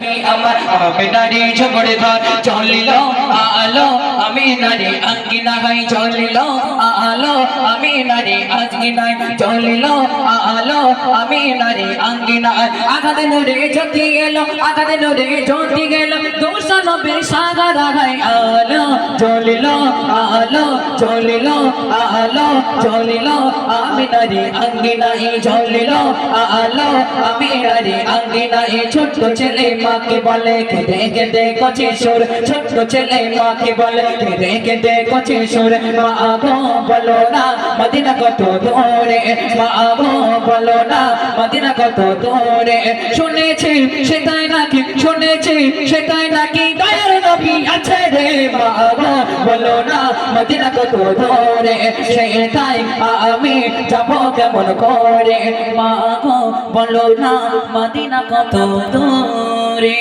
জাতি আমার আমিনারি ঝগড়ে ঘর চলিল আলো আমিনারি আঙ্গিনা গাই চলিল আলো আমিনারি আঙ্গিনায় চলিল আলো আমিনারি আঙ্গিনায় আগাদে নূরে জ্যোতি এলো আগাদে নূরে জ্যোতি গেল 290 সাগর গাই আলো চলিল আলো চলিল আলো চলিল আমিনারি আঙ্গিনায় চলিল আলো আমিনারি আঙ্গিনায় ছোট্ট ছেলে মাকে বলে কেঁদে কেঁদে কচি সুর ছোট্ট ছেলে মাকে বলে কেঁদে কেঁদে কচি সুর মা গো বলো না মদিনা কত দূরে মা গো বলো না মদিনা কত দূরে শুনেছি সেটাই নাকি শুনেছি সেটাই নাকি দয়ার নবী আছে রে মা গো বলো না মদিনা কত দূরে সেটাই আমি যাব কেমন করে মা গো বলো না মদিনা কত দূরে